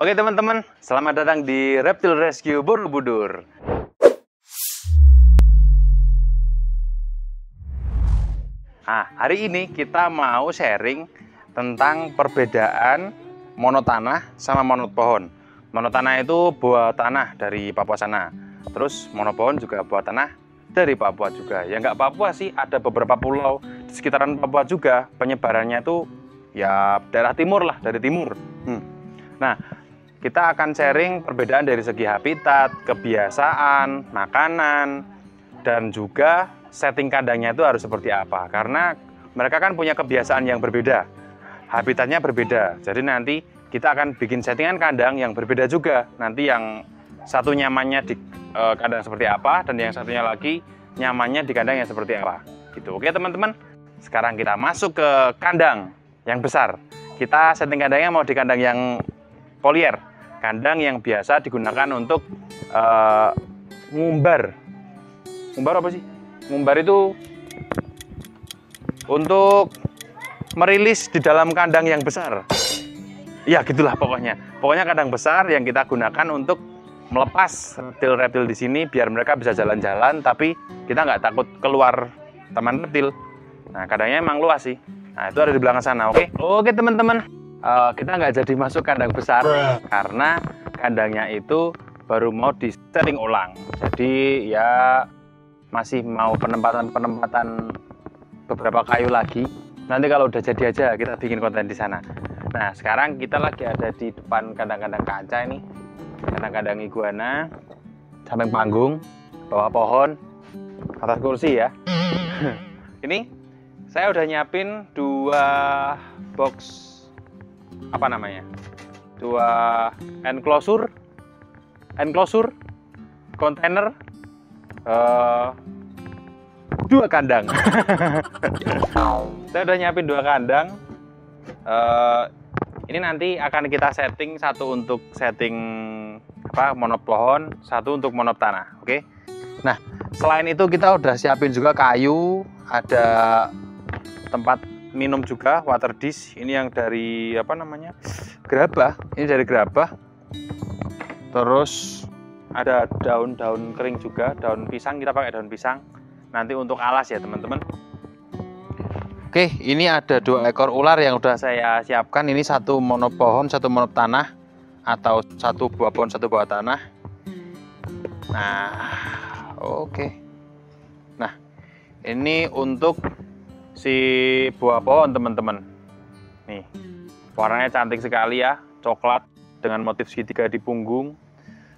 Oke teman-teman, selamat datang di Reptile Rescue Borobudur. Nah, hari ini kita mau sharing tentang perbedaan monotanah sama monot pohon. Monotanah itu buah tanah dari Papua sana. Terus monopohon juga buah tanah dari Papua juga. Ya nggak Papua sih, ada beberapa pulau di sekitaran Papua juga. Penyebarannya itu ya daerah timur lah, dari timur. Nah, kita akan sharing perbedaan dari segi habitat, kebiasaan, makanan, dan juga setting kandangnya itu harus seperti apa. Karena mereka kan punya kebiasaan yang berbeda, habitatnya berbeda. Jadi nanti kita akan bikin settingan kandang yang berbeda juga. Nanti yang satu nyamannya di kandang seperti apa, dan yang satunya lagi nyamannya di kandang yang seperti apa. Gitu. Oke teman-teman, sekarang kita masuk ke kandang yang besar. Kita setting kandangnya mau di kandang yang polier, kandang yang biasa digunakan untuk ngumbar. Ngumbar apa sih? Ngumbar itu untuk merilis di dalam kandang yang besar. Ya gitulah pokoknya. Pokoknya kandang besar yang kita gunakan untuk melepas reptil-reptil di sini biar mereka bisa jalan-jalan, tapi kita nggak takut keluar taman reptil. Nah kandangnya emang luas sih. Nah itu ada di belakang sana. Oke teman-teman, kita nggak jadi masuk kandang besar karena kandangnya itu baru mau di setting ulang. Jadi ya masih mau penempatan beberapa kayu lagi. Nanti kalau udah jadi aja kita bikin konten di sana. Nah sekarang kita lagi ada di depan kandang-kandang kaca ini, kandang-kandang iguana, samping panggung, bawah pohon, atas kursi ya. Ini saya udah nyiapin dua box, apa namanya, dua enclosure kontainer, dua kandang. Saya udah nyiapin dua kandang. Ini nanti akan kita setting, satu untuk setting monop pohon, satu untuk monop tanah. Oke. Nah, selain itu kita udah siapin juga kayu, ada tempat minum juga, water dish. Ini yang dari gerabah. Ini dari gerabah. Terus ada daun-daun kering juga, daun pisang, kita pakai daun pisang. Nanti untuk alas ya teman-teman. Oke, ini ada dua ekor ular yang udah saya siapkan. Ini satu monop pohon, satu monop tanah, atau satu buah pohon, satu buah tanah. Nah, oke. Nah, ini untuk si buah pohon teman-teman. Nih, warnanya cantik sekali ya, coklat dengan motif segitiga di punggung.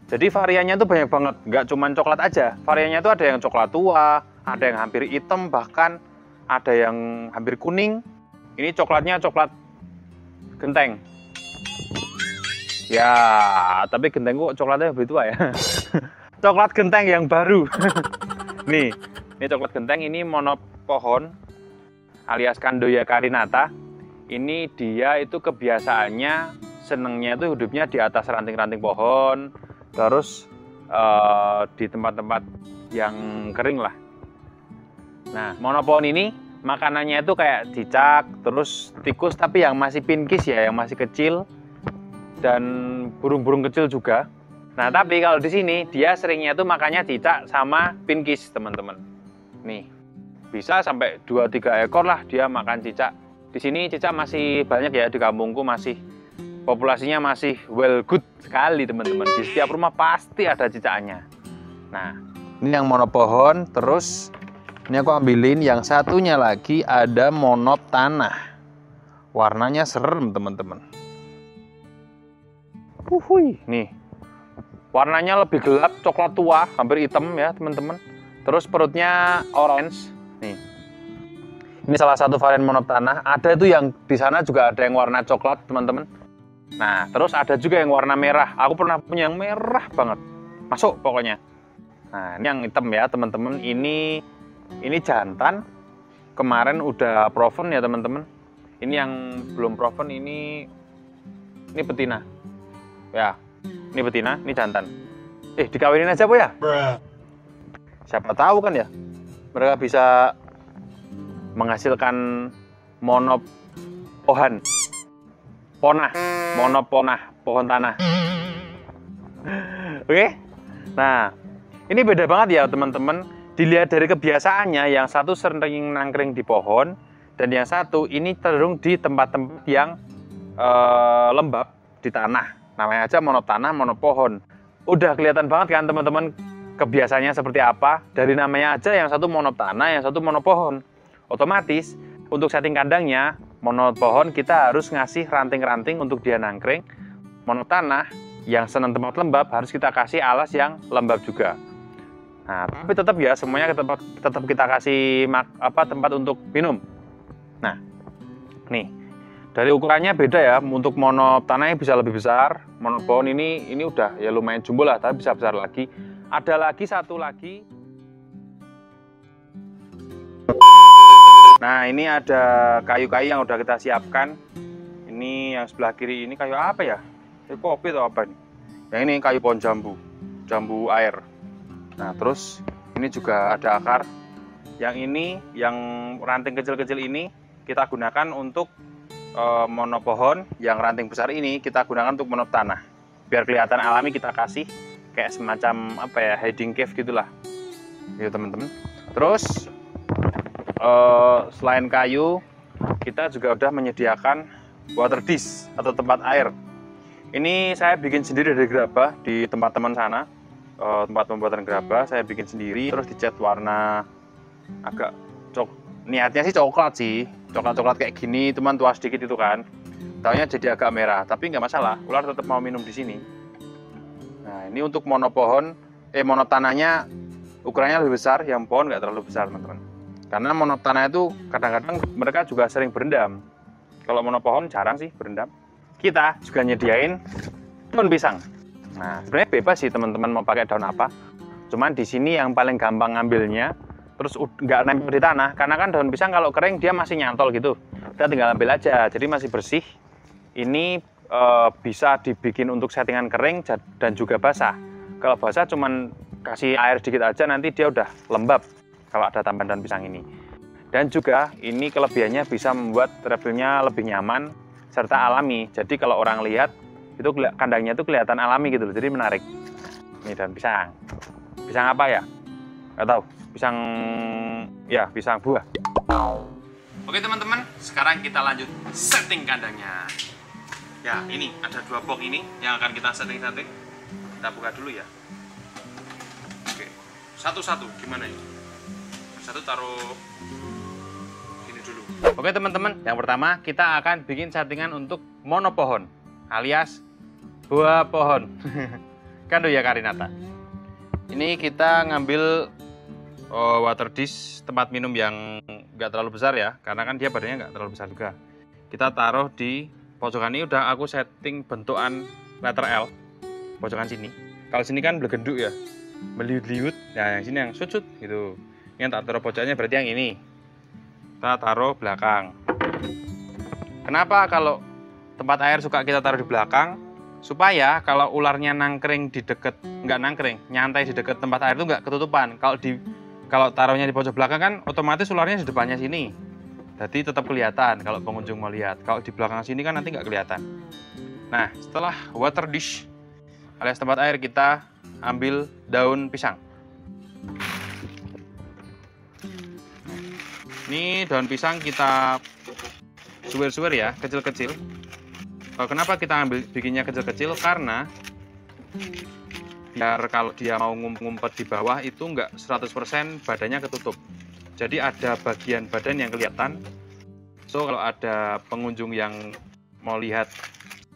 Jadi variannya tuh banyak banget, nggak cuma coklat aja. Variannya tuh ada yang coklat tua, ada yang hampir hitam, bahkan ada yang hampir kuning. Ini coklatnya coklat genteng. Ya, tapi genteng kok coklatnya lebih tua ya. Coklat genteng yang baru. Nih, ini coklat genteng, ini monop pohon alias Candoya carinata. Ini dia itu kebiasaannya senengnya itu hidupnya di atas ranting-ranting pohon, terus di tempat-tempat yang kering lah. Nah, monopohon ini makanannya itu kayak cicak, terus tikus, tapi yang masih pinkis ya, yang masih kecil, dan burung-burung kecil juga. Nah, tapi kalau di sini dia seringnya itu makannya cicak sama pinkis, teman-teman. Nih, bisa sampai 2-3 ekor lah dia makan cicak. Di sini cicak masih banyak ya, di kampungku masih populasinya masih well good sekali, teman-teman. Di setiap rumah pasti ada cicaknya. Nah, ini yang monopohon. Terus ini aku ambilin yang satunya lagi, ada monop tanah. Warnanya serem teman-teman. Nih, warnanya lebih gelap, coklat tua, hampir hitam ya teman-teman. Terus perutnya orange. Nih, ini salah satu varian monop tanah. Ada itu yang di sana juga ada yang warna coklat teman-teman. Nah, terus ada juga yang warna merah. Aku pernah punya yang merah banget. Masuk pokoknya. Nah, ini yang hitam ya teman-teman. Ini jantan, kemarin udah proven ya teman-teman. Ini yang belum proven, ini betina. Ya, ini betina, ini jantan. Dikawinin aja Bu ya? Siapa tahu kan ya, mereka bisa menghasilkan monop pohan. monoponah, pohon tanah. Oke. Nah, ini beda banget ya teman-teman. Dilihat dari kebiasaannya, yang satu sering nangkring di pohon, dan yang satu ini cenderung di tempat-tempat yang lembab di tanah. Namanya aja monotanah, monopohon. Udah kelihatan banget kan teman-teman kebiasaannya seperti apa. Dari namanya aja, yang satu monotanah, yang satu monopohon. Otomatis untuk setting kandangnya, monopohon kita harus ngasih ranting-ranting untuk dia nangkring. Monotanah yang senang tempat lembab harus kita kasih alas yang lembab juga. Nah, tapi tetap ya semuanya tetap kita kasih tempat untuk minum. Nah, nih dari ukurannya beda ya. Untuk monotanahnya bisa lebih besar. Monopohon ini udah ya lumayan jumbo lah, tapi bisa besar lagi. Ada lagi satu lagi. Nah, ini ada kayu-kayu yang udah kita siapkan. Ini yang sebelah kiri ini kayu apa ya? Kayu kopi atau apa nih? Yang ini kayu pohon jambu air. Nah, terus ini juga ada akar. Yang ini, yang ranting kecil-kecil ini kita gunakan untuk monopohon. Yang ranting besar ini kita gunakan untuk monotanah. Biar kelihatan alami kita kasih kayak semacam apa ya, hiding cave gitulah. Gitu teman-teman. Terus selain kayu, kita juga udah menyediakan water dish atau tempat air. Ini saya bikin sendiri dari gerabah di tempat teman sana. Tempat pembuatan gerabah saya bikin sendiri, terus dicat warna agak niatnya sih coklat kayak gini, cuman tua sedikit itu kan, taunya jadi agak merah, tapi nggak masalah, ular tetap mau minum di sini. Nah, ini untuk monotanahnya ukurannya lebih besar, yang pohon nggak terlalu besar teman-teman, karena monotanah itu kadang-kadang mereka juga sering berendam. Kalau monopohon jarang sih berendam. Kita juga nyediain daun pisang. Nah, sebenarnya bebas sih teman-teman mau pakai daun apa. Cuman di sini yang paling gampang ngambilnya, terus nggak nempel di tanah, karena kan daun pisang kalau kering dia masih nyantol gitu. Kita tinggal ambil aja, jadi masih bersih. Ini bisa dibikin untuk settingan kering dan juga basah. Kalau basah cuman kasih air sedikit aja, nanti dia udah lembab kalau ada tambahan daun pisang ini. Dan juga ini kelebihannya bisa membuat reptilnya lebih nyaman serta alami. Jadi kalau orang lihat itu kandangnya itu kelihatan alami gitu loh, jadi menarik. Ini daun pisang. Pisang apa ya? Nggak tahu. Pisang buah. Oke teman-teman, sekarang kita lanjut setting kandangnya. Ya, ini ada 2 box ini yang akan kita setting. Kita buka dulu ya. Oke, satu-satu gimana ini? Satu taruh ini dulu. Oke teman-teman, yang pertama kita akan bikin settingan untuk monopohon alias buah pohon. Candoya carinata. Ini kita ngambil water dish, tempat minum yang nggak terlalu besar ya, karena kan dia badannya nggak terlalu besar juga. Kita taruh di pojokan ini, udah aku setting bentukan letter L pojokan sini. Kalau sini kan belegenduk ya, meliut-liut. Nah, yang sini yang sut-sut gitu. Yang tak taruh pojokannya berarti yang ini. Kita taruh belakang. Kenapa kalau tempat air suka kita taruh di belakang? Supaya kalau ularnya nangkring di deket, nggak nangkring, nyantai di deket tempat air itu nggak ketutupan. Kalau taruhnya di pojok belakang kan otomatis ularnya di depannya sini. Jadi tetap kelihatan kalau pengunjung mau lihat. Kalau di belakang sini kan nanti nggak kelihatan. Nah, setelah water dish alias tempat air, kita ambil daun pisang. Ini daun pisang kita suwir-suwir ya, kecil-kecil. Kenapa kita bikinnya kecil-kecil? Karena biar kalau dia mau ngumpet di bawah itu nggak 100% badannya ketutup. Jadi ada bagian badan yang kelihatan. So kalau ada pengunjung yang mau lihat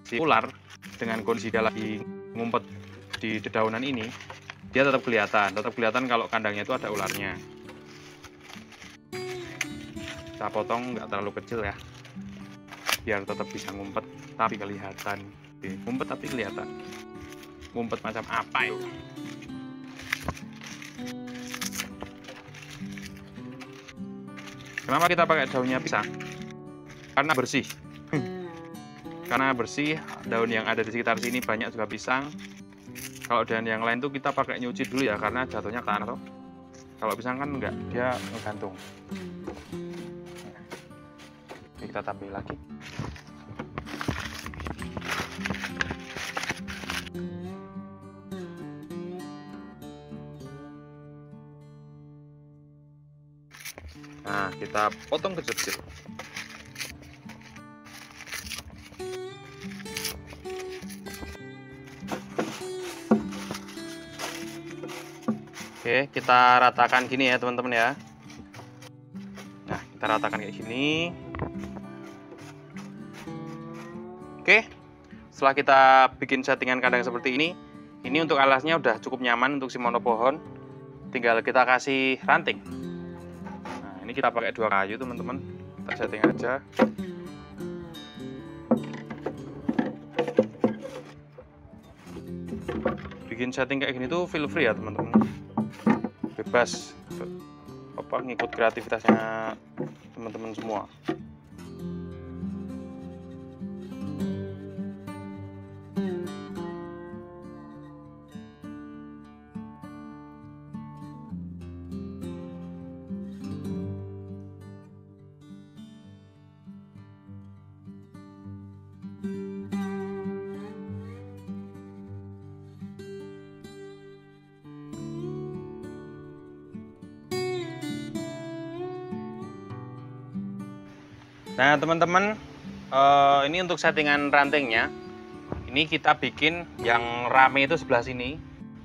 si ular dengan kondisi dia lagi ngumpet di dedaunan ini, dia tetap kelihatan kalau kandangnya itu ada ularnya. Kita potong nggak terlalu kecil ya, biar tetap bisa ngumpet tapi kelihatan. Ngumpet tapi kelihatan. Ngumpet macam apa itu? Kenapa kita pakai daunnya pisang? Karena bersih. Karena bersih, daun yang ada di sekitar sini banyak juga pisang. Kalau daun yang lain tuh kita pakai nyuci dulu ya, karena jatuhnya ke tanah toh. Kalau pisang kan enggak, dia ngegantung. Ini kita tambah lagi. Nah, kita potong kecil-kecil. Oke, kita ratakan gini ya teman-teman ya. Nah, kita ratakan kayak gini. Oke, setelah kita bikin settingan kandang seperti ini untuk alasnya udah cukup nyaman untuk si monopohon. Tinggal kita kasih ranting. Nah, ini kita pakai 2 kayu teman-teman. Kita setting aja. Bikin setting kayak gini tuh feel free ya teman-teman. Bebas ngikut kreativitasnya teman-teman semua. Nah teman-teman, ini untuk settingan rantingnya. Ini kita bikin yang rame itu sebelah sini,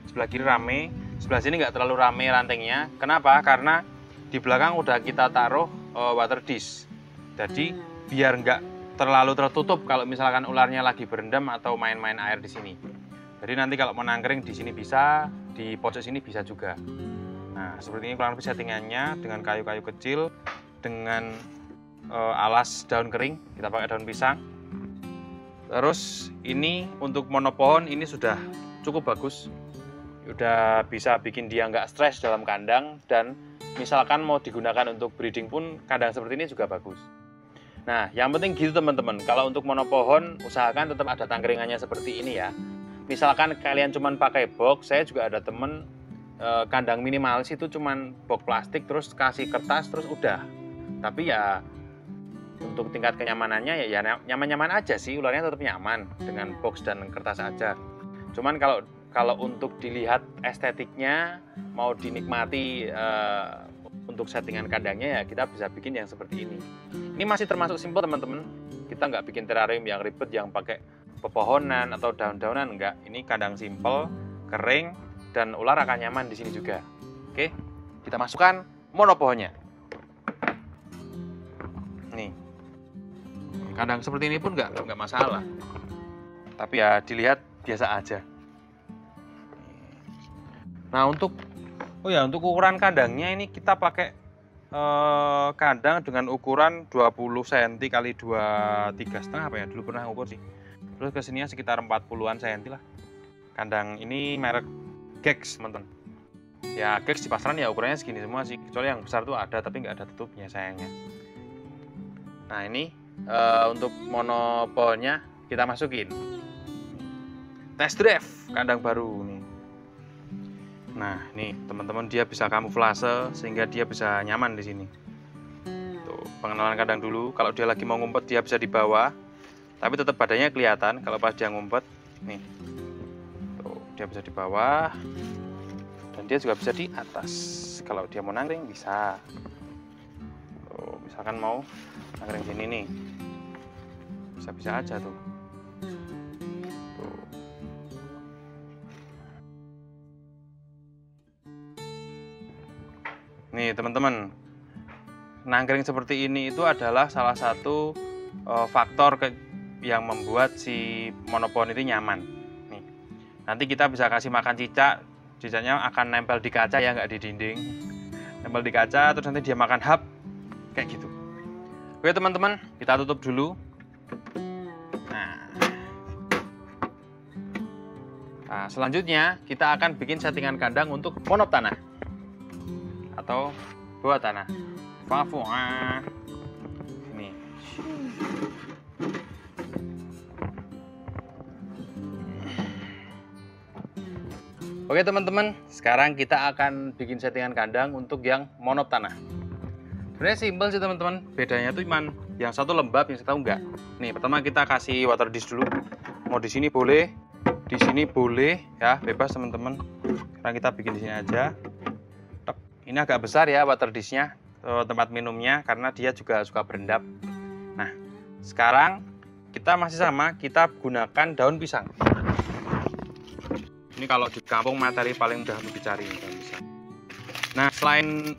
sebelah kiri rame, sebelah sini nggak terlalu rame rantingnya. Kenapa? Karena di belakang udah kita taruh water dish. Jadi biar nggak terlalu tertutup kalau misalkan ularnya lagi berendam atau main-main air di sini. Jadi nanti kalau mau nangkring di sini bisa, di pojok sini bisa juga. Nah seperti ini kurang lebih settingannya dengan kayu-kayu kecil, dengan alas daun kering, kita pakai daun pisang. Terus ini untuk monopohon ini sudah cukup bagus, udah bisa bikin dia nggak stres dalam kandang, dan misalkan mau digunakan untuk breeding pun kandang seperti ini juga bagus. Nah yang penting gitu teman-teman, kalau untuk monopohon usahakan tetap ada tangkringannya seperti ini ya. Misalkan kalian cuman pakai box, saya juga ada temen kandang minimalis itu cuman box plastik terus kasih kertas terus udah. Tapi ya untuk tingkat kenyamanannya ya nyaman-nyaman aja sih, ularnya tetap nyaman dengan box dan kertas aja. Cuman kalau untuk dilihat estetiknya, mau dinikmati untuk settingan kandangnya ya kita bisa bikin yang seperti ini. Ini masih termasuk simpel teman-teman. Kita nggak bikin terarium yang ribet yang pakai pepohonan atau daun-daunan, enggak. Ini kandang simpel, kering, dan ular akan nyaman di sini juga. Oke, kita masukkan monopohonnya. Nih, kandang seperti ini pun nggak masalah, tapi ya dilihat biasa aja. Nah untuk ukuran kandangnya ini kita pakai kandang dengan ukuran 20 cm kali 23,5 apa ya, dulu pernah ukur sih. Terus kesininya sekitar 40-an cm lah. Kandang ini merek Gex teman-teman. Ya Gex di pasaran ya ukurannya segini semua sih, kecuali yang besar tuh ada tapi nggak ada tutupnya sayangnya. Nah ini untuk monopohonnya kita masukin. Test drive kandang baru nih. Nah nih teman-teman, dia bisa kamuflase sehingga dia bisa nyaman di sini. Tuh pengenalan kandang dulu. Kalau dia lagi mau ngumpet dia bisa di bawah, tapi tetap badannya kelihatan kalau pas dia ngumpet. Nih, tuh dia bisa di bawah dan dia juga bisa di atas. Kalau dia mau nangkring bisa. Tuh misalkan mau nangkring sini nih, bisa aja tuh. Nih teman-teman, nangkring seperti ini itu adalah salah satu faktor yang membuat si monopohon itu nyaman. Nih, nanti kita bisa kasih makan cicak, cicaknya akan nempel di kaca ya, nggak di dinding. Nempel di kaca, terus nanti dia makan hap, kayak gitu. Oke teman-teman, kita tutup dulu. Nah, selanjutnya kita akan bikin settingan kandang untuk monop tanah atau bawah tanah. Ini. Oke teman-teman, sekarang kita akan bikin settingan kandang untuk yang monop tanah. Sebenarnya simpel sih teman-teman, bedanya tuh cuman yang satu lembab, yang satu enggak. Nih, pertama kita kasih water dish dulu. Mau di sini boleh, di sini boleh ya, bebas teman-teman. Sekarang kita bikin di sini aja. Ini agak besar ya water dish-nya, tempat minumnya, karena dia juga suka berendap. Nah, sekarang kita masih sama, kita gunakan daun pisang. Ini kalau di kampung materi paling mudah untuk dicari daun pisang. Nah, selain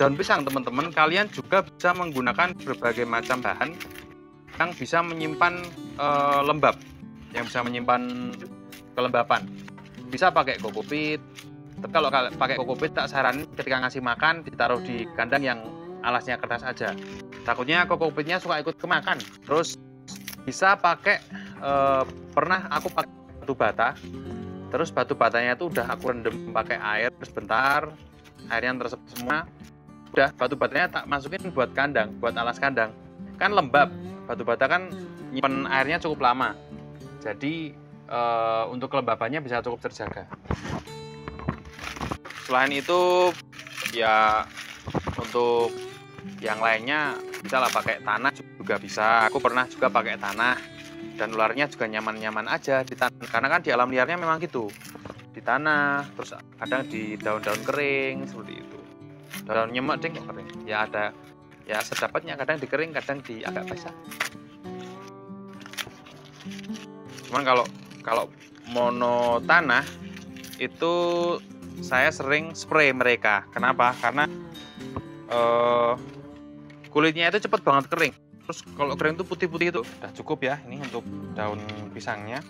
daun pisang teman-teman, kalian juga bisa menggunakan berbagai macam bahan yang bisa menyimpan lembab, yang bisa menyimpan kelembapan. Bisa pakai kokopit, tapi kalau pakai kokopit tak saranin ketika ngasih makan ditaruh di kandang yang alasnya kertas aja. Takutnya kokopitnya suka ikut kemakan. Terus bisa pakai, pernah aku pakai batu bata, terus batu batanya itu udah aku rendam pakai air sebentar, airnya teresap semua. Udah batu batanya tak masukin buat kandang, buat alas kandang. Kan lembab, batu bata kan nyimpen airnya cukup lama. Jadi untuk kelembabannya bisa cukup terjaga. Selain itu ya untuk yang lainnya bisa lah pakai tanah juga bisa. Aku pernah juga pakai tanah dan ularnya juga nyaman-nyaman aja di tanah. Karena kan di alam liarnya memang gitu, di tanah, terus kadang di daun-daun kering seperti itu. Daun nyemek ding kok kering. Ya ada ya sedapatnya, kadang di kering, kadang di agak basah. Cuman kalau mono tanah itu saya sering spray mereka. Kenapa? Karena kulitnya itu cepet banget kering. Terus kalau kering itu putih-putih itu udah cukup ya. Ini untuk daun pisangnya.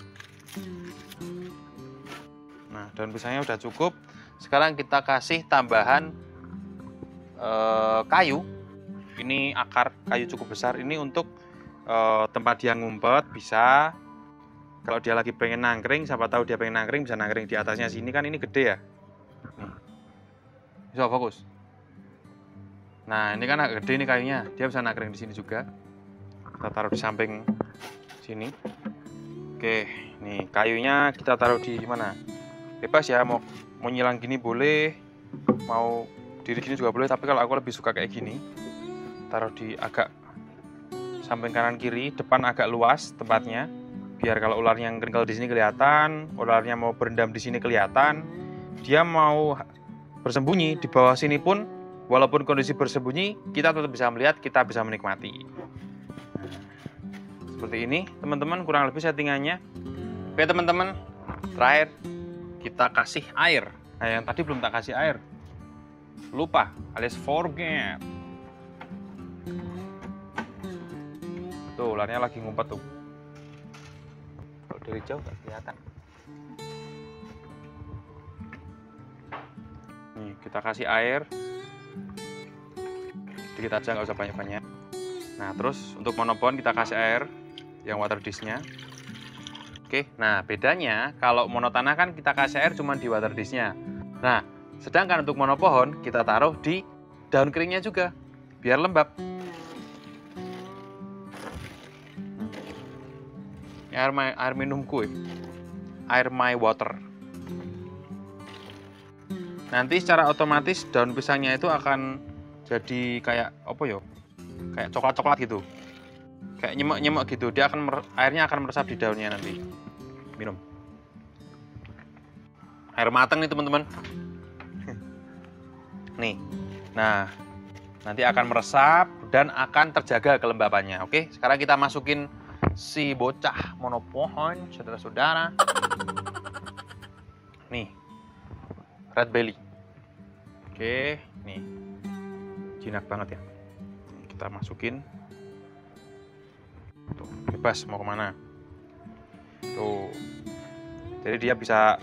Nah, daun pisangnya udah cukup. Sekarang kita kasih tambahan kayu. Ini akar kayu cukup besar. Ini untuk tempat dia ngumpet bisa. Kalau dia lagi pengen nangkring, siapa tahu dia pengen nangkring, bisa nangkring di atasnya sini, kan ini gede ya. Nih. Bisa fokus. Nah, ini kan agak gede nih kayunya, dia bisa nangkring di sini juga. Kita taruh di samping sini. Oke, nih kayunya kita taruh di mana? Bebas ya, mau nyilang gini boleh, mau diri gini juga boleh. Tapi kalau aku lebih suka kayak gini, taruh di agak samping kanan kiri, depan agak luas tempatnya. Biar kalau ularnya yang keringkel di sini kelihatan, ularnya mau berendam di sini kelihatan, dia mau bersembunyi di bawah sini pun, walaupun kondisi bersembunyi, kita tetap bisa melihat, kita bisa menikmati. Seperti ini, teman-teman, kurang lebih settingannya. Oke, teman-teman, terakhir kita kasih air. Nah, yang tadi belum tak kasih air, lupa, alias forget. Tuh, ularnya lagi ngumpet tuh. Dari jauh nggak kelihatan. Nih, kita kasih air dikit aja, nggak usah banyak-banyak. Nah, terus untuk monopon kita kasih air yang water dish-nya. Oke, nah bedanya kalau monotanah kan kita kasih air cuma di water dish-nya. Nah, sedangkan untuk monopohon kita taruh di daun keringnya juga biar lembab. Air minumku, air my water. Nanti secara otomatis daun pisangnya itu akan jadi kayak apa yo? Kayak coklat-coklat gitu. Kayak nyemek-nyemek gitu. Dia akan airnya akan meresap di daunnya nanti. Minum. Air matang nih teman-teman. Nih. Nah, nanti akan meresap dan akan terjaga kelembabannya. Oke, sekarang kita masukin si bocah monopohon, saudara-saudara. Nih, red belly. Oke, nih, jinak banget ya. Kita masukin. Tuh, bebas mau kemana. Tuh, jadi dia bisa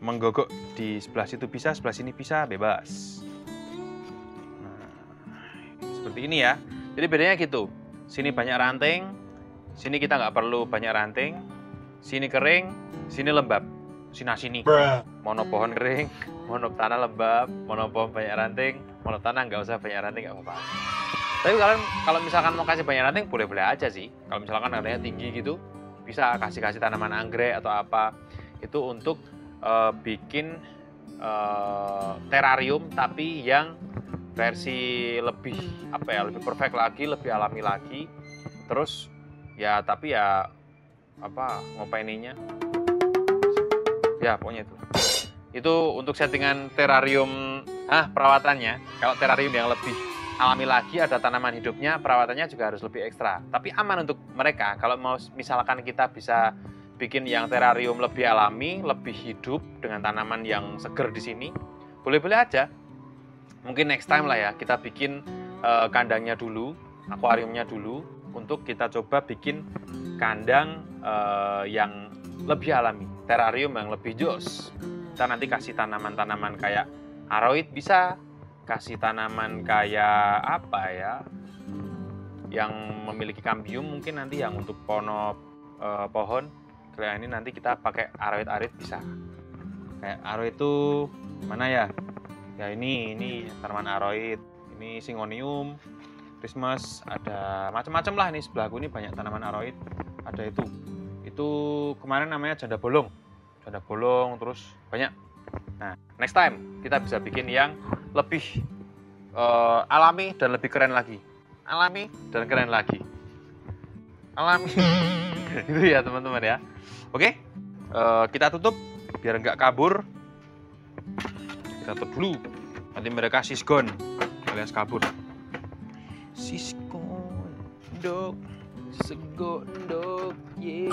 menggogok di sebelah situ bisa, sebelah sini bisa, bebas. Nah, seperti ini ya. Jadi bedanya gitu. Sini banyak ranting. Sini kita nggak perlu banyak ranting, sini kering, sini lembab, sini. Mono pohon kering, mono tanah lembab, mono pohon banyak ranting, mono tanah nggak usah banyak ranting, nggak apa-apa. Tapi kalian kalau misalkan mau kasih banyak ranting, boleh-boleh aja sih. Kalau misalkan harganya tinggi gitu, bisa kasih tanaman anggrek atau apa. Itu untuk bikin terarium, tapi yang versi lebih lebih perfect lagi, lebih alami lagi. Terus ya tapi ya apa ngopaininya Ya pokoknya itu untuk settingan terrarium perawatannya. Kalau terrarium yang lebih alami lagi, ada tanaman hidupnya, perawatannya juga harus lebih ekstra. Tapi aman untuk mereka. Kalau mau misalkan kita bisa bikin yang terrarium lebih alami, lebih hidup dengan tanaman yang seger di sini, boleh-boleh aja. Mungkin next time lah ya, kita bikin kandangnya dulu, akuariumnya dulu, untuk kita coba bikin kandang yang lebih alami, terrarium yang lebih jos. Kita nanti kasih tanaman-tanaman kayak aroid bisa, kasih tanaman kayak apa ya, yang memiliki kambium mungkin nanti yang untuk pohon. Kayak ini nanti kita pakai aroid bisa. Kayak aroid itu mana ya? Ya ini tanaman aroid, ini Syngonium, Christmas, ada macam-macam lah. Ini sebelahku ini banyak tanaman aroid. Ada itu kemarin namanya janda bolong, terus banyak. Nah, next time kita bisa bikin yang lebih alami dan lebih keren lagi. Alami dan keren lagi. Alami. Itu ya teman-teman ya. Oke, kita tutup biar nggak kabur. Kita tutup dulu. Nanti mereka siskon alias kabur. Siskon, dok, segon, dok, ye.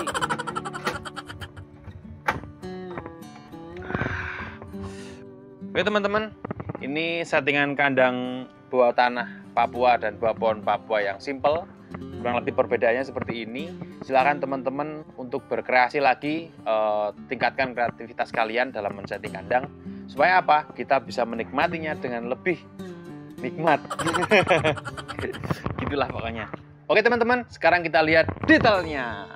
Oke teman-teman, ini settingan kandang buah tanah Papua dan buah pohon Papua yang simple. Kurang lebih perbedaannya seperti ini. Silakan teman-teman untuk berkreasi lagi, tingkatkan kreativitas kalian dalam men-setting kandang. Supaya apa? Kita bisa menikmatinya dengan lebih nikmat. Gitulah pokoknya. Oke teman-teman, sekarang kita lihat detailnya.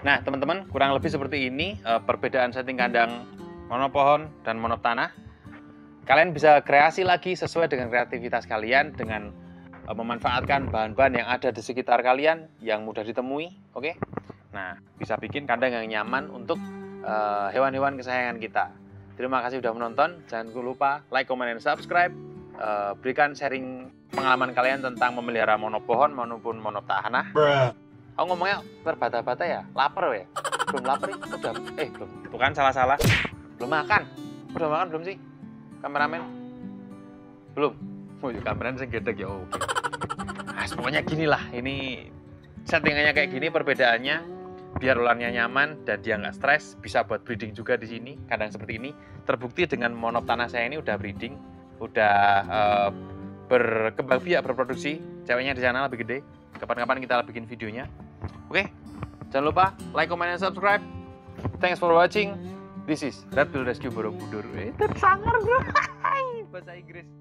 Nah teman-teman, kurang lebih seperti ini perbedaan setting kandang monopohon dan monop tanah. Kalian bisa kreasi lagi sesuai dengan kreativitas kalian, dengan memanfaatkan bahan-bahan yang ada di sekitar kalian yang mudah ditemui. Oke? Nah, bisa bikin kandang yang nyaman untuk hewan-hewan kesayangan kita. Terima kasih sudah menonton. Jangan lupa like, comment, dan subscribe. Berikan sharing pengalaman kalian tentang memelihara monopohon maupun monop tanah. Aku ngomongnya terbata-bata ya, lapar ya? Belum lapar ya? Udah, belum. Tuh kan salah-salah. Belum makan. Udah makan belum sih? Kameramen? Belum. Oh, kameramen saya gedek ya. Oke. Nah, pokoknya gini lah. Ini settingannya kayak gini, perbedaannya biar ularnya nyaman dan dia nggak stres. Bisa buat breeding juga di sini. Kandang seperti ini. Terbukti dengan monop tanah saya ini udah breeding, udah berkembang biak, berproduksi. Ceweknya di sana lebih gede. Kapan-kapan kita bikin videonya. Oke, jangan lupa like, comment, and subscribe. Thanks for watching. This is Red Pill Rescue Borobudur. Tersangar bro. Bahasa Inggris.